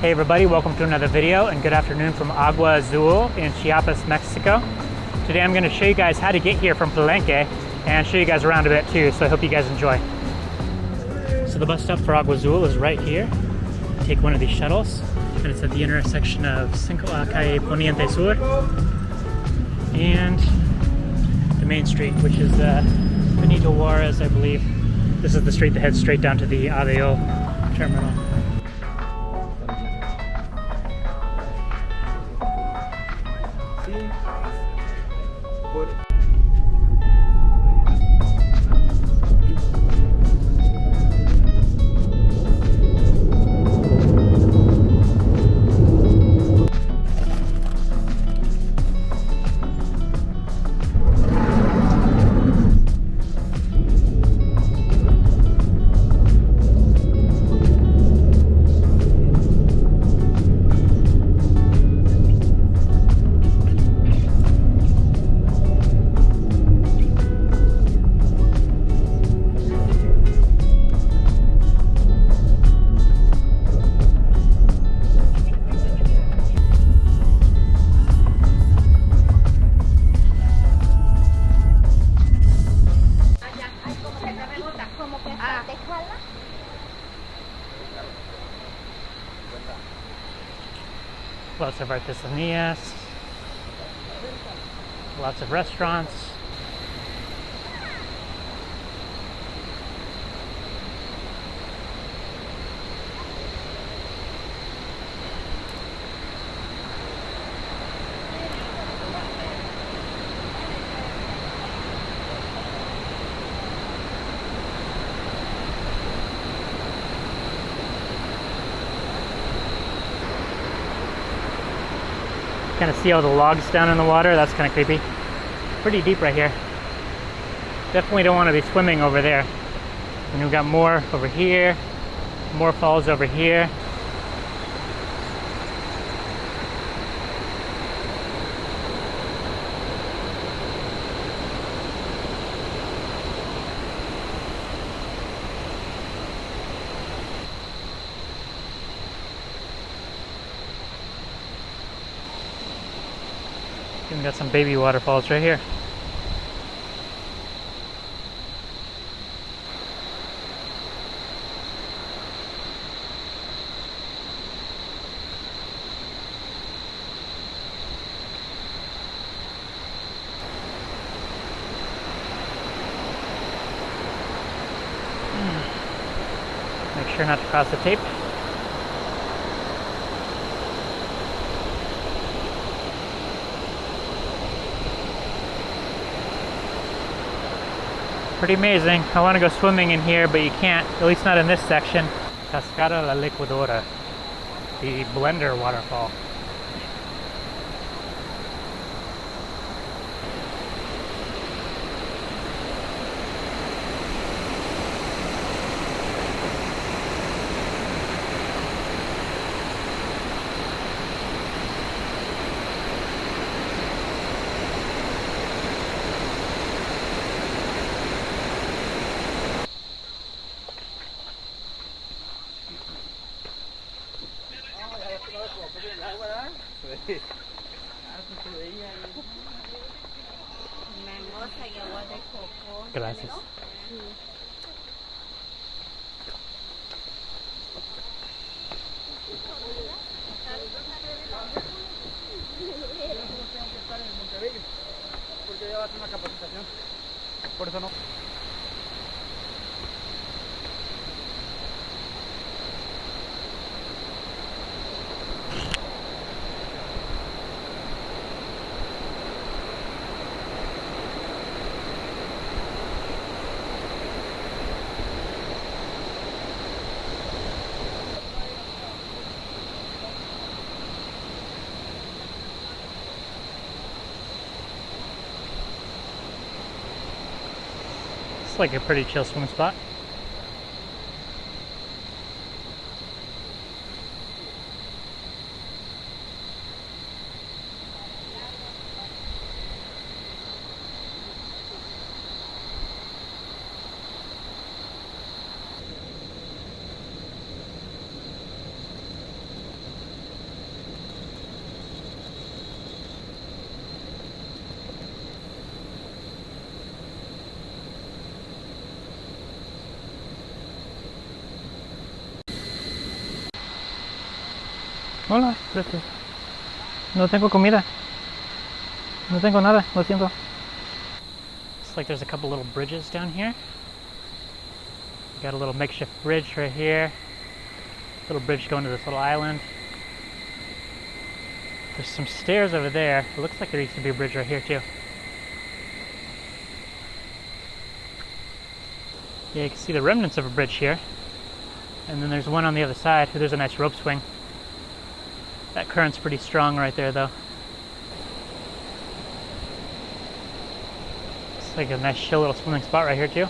Hey everybody, welcome to another video and good afternoon from Agua Azul in Chiapas, Mexico. Today I'm going to show you guys how to get here from Palenque and show you guys around a bit too, so I hope you guys enjoy. So the bus stop for Agua Azul is right here. Take one of these shuttles and it's at the intersection of Calle Poniente Sur and the main street, which is Benito Juarez, I believe. This is the street that heads straight down to the ADO terminal. Lots of artesanías, lots of restaurants. Kind of see all the logs down in the water. That's kind of creepy. Pretty deep right here. Definitely don't want to be swimming over there. And we've got more over here, more falls over here. Even got some baby waterfalls right here. Make sure not to cross the tape. Pretty amazing. I want to go swimming in here, but you can't, at least not in this section. Cascada la Liquidora, the blender waterfall. Gracias. Porque ya va a hacer una capacitación. Por eso no. It's like a pretty chill swim spot. Hola, gracias. No tengo comida. No tengo nada, lo siento. Looks like there's a couple little bridges down here. Got a little makeshift bridge right here. Little bridge going to this little island. There's some stairs over there. It looks like there used to be a bridge right here too. Yeah, you can see the remnants of a bridge here. And then there's one on the other side. There's a nice rope swing. That current's pretty strong right there though. It's like a nice chill little swimming spot right here too.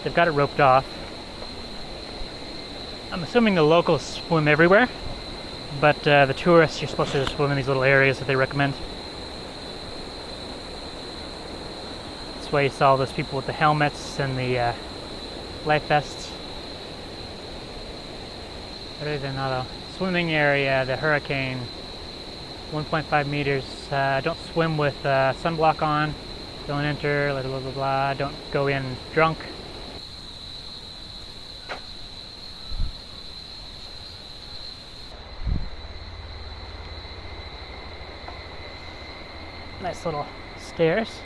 They've got it roped off. I'm assuming the locals swim everywhere, but the tourists, you're supposed to just swim in these little areas that they recommend. That's why you saw all those people with the helmets and the life vests. Redenado. Swimming area, the hurricane, 1.5 meters. Don't swim with sunblock on. Don't enter, blah, blah, blah, blah. Don't go in drunk. Nice little stairs.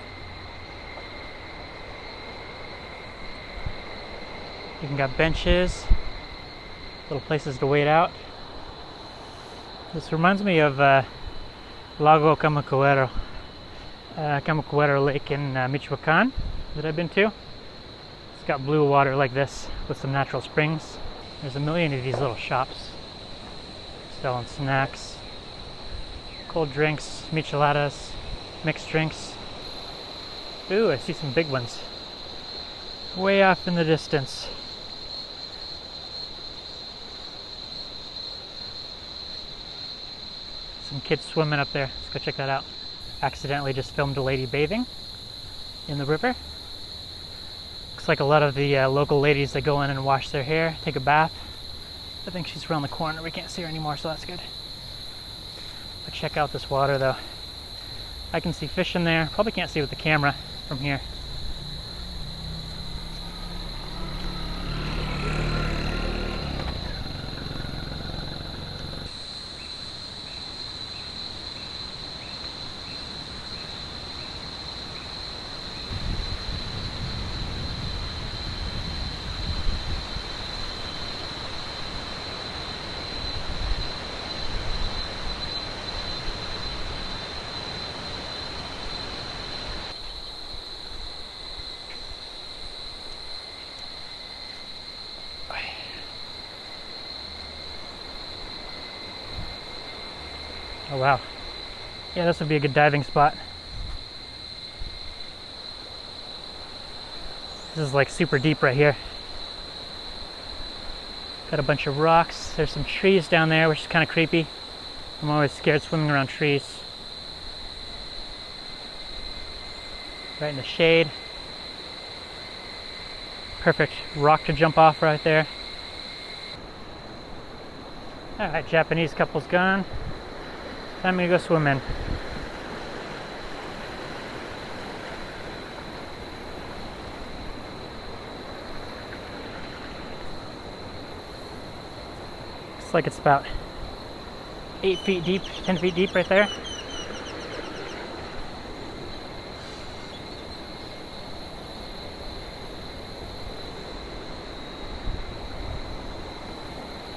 You can got benches, little places to wait out. This reminds me of Lago Camacuero, Camacuero Lake in Michoacan that I've been to. It's got blue water like this with some natural springs. There's a million of these little shops selling snacks, cold drinks, micheladas, mixed drinks. Ooh, I see some big ones way off in the distance. Some kids swimming up there. Let's go check that out. Accidentally just filmed a lady bathing in the river. Looks like a lot of the local ladies that go in and wash their hair, take a bath. I think she's around the corner. We can't see her anymore, so that's good. But check out this water though. I can see fish in there. Probably can't see with the camera from here. Oh wow. Yeah, this would be a good diving spot. This is like super deep right here. Got a bunch of rocks. There's some trees down there, which is kind of creepy. I'm always scared swimming around trees. Right in the shade. Perfect rock to jump off right there. Alright, Japanese couple's gone. Time to go swimming. Looks like it's about 8 feet deep, 10 feet deep right there.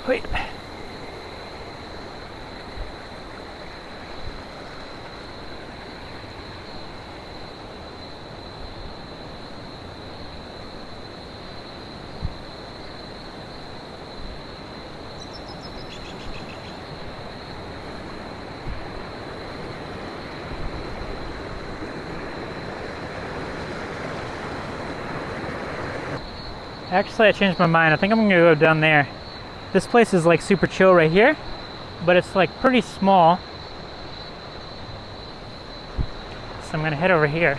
Wait. Actually, I changed my mind. I think I'm gonna go down there. This place is like super chill right here, but it's like pretty small. So I'm gonna head over here.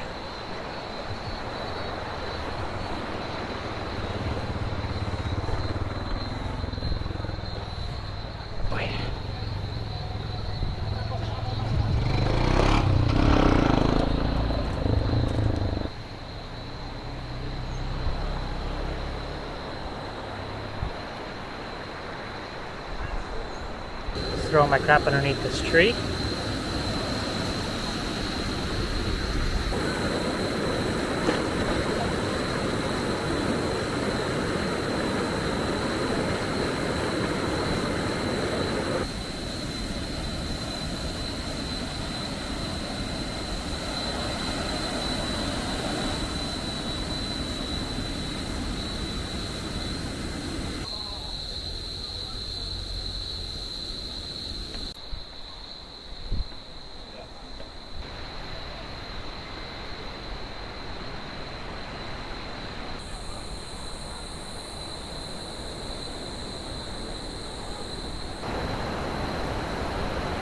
These are throw my crap underneath this tree.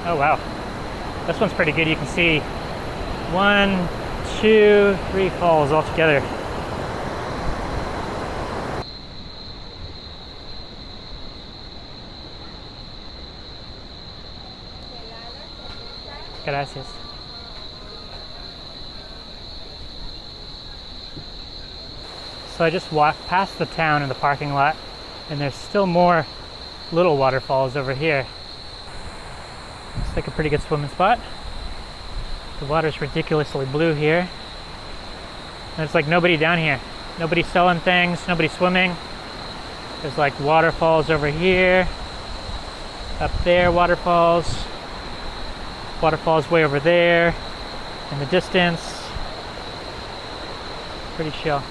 Oh wow, this one's pretty good. You can see 1, 2, 3 falls all together. Gracias. So I just walked past the town in the parking lot, and there's still more little waterfalls over here. Looks like a pretty good swimming spot. The water's ridiculously blue here. There's like nobody down here. Nobody selling things, nobody swimming. There's like waterfalls over here. Up there, waterfalls. Waterfalls way over there. In the distance. Pretty chill.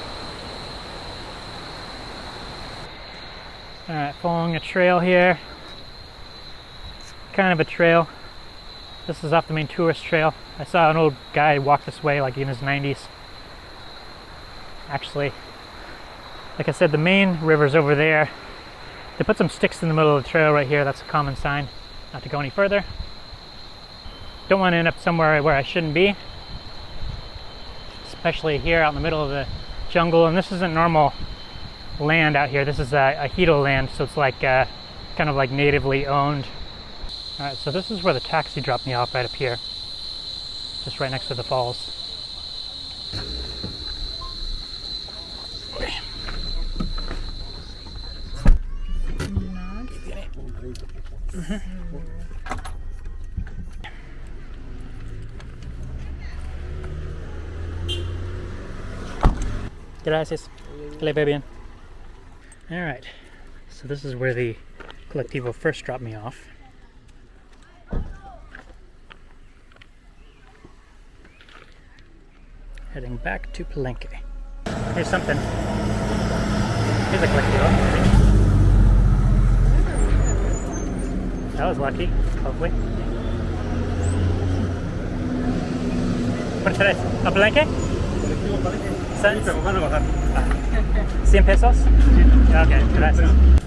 Alright, following a trail here. It's kind of a trail. This is off the main tourist trail. I saw an old guy walk this way like in his 90s. Actually, like I said, the main river's over there. They put some sticks in the middle of the trail right here. That's a common sign not to go any further. Don't want to end up somewhere where I shouldn't be. Especially here out in the middle of the jungle. And this isn't normal land out here. This is a ejido land, so it's like kind of like natively owned. Alright, so this is where the taxi dropped me off, right up here. Just right next to the falls. Gracias. Le ve bien. Alright, so this is where the colectivo first dropped me off. Heading back to Palenque. Here's something. Here's a colectivo. That was lucky, hopefully. ¿Cuánto traes? ¿A Palenque? 100 pesos? Okay, gracias.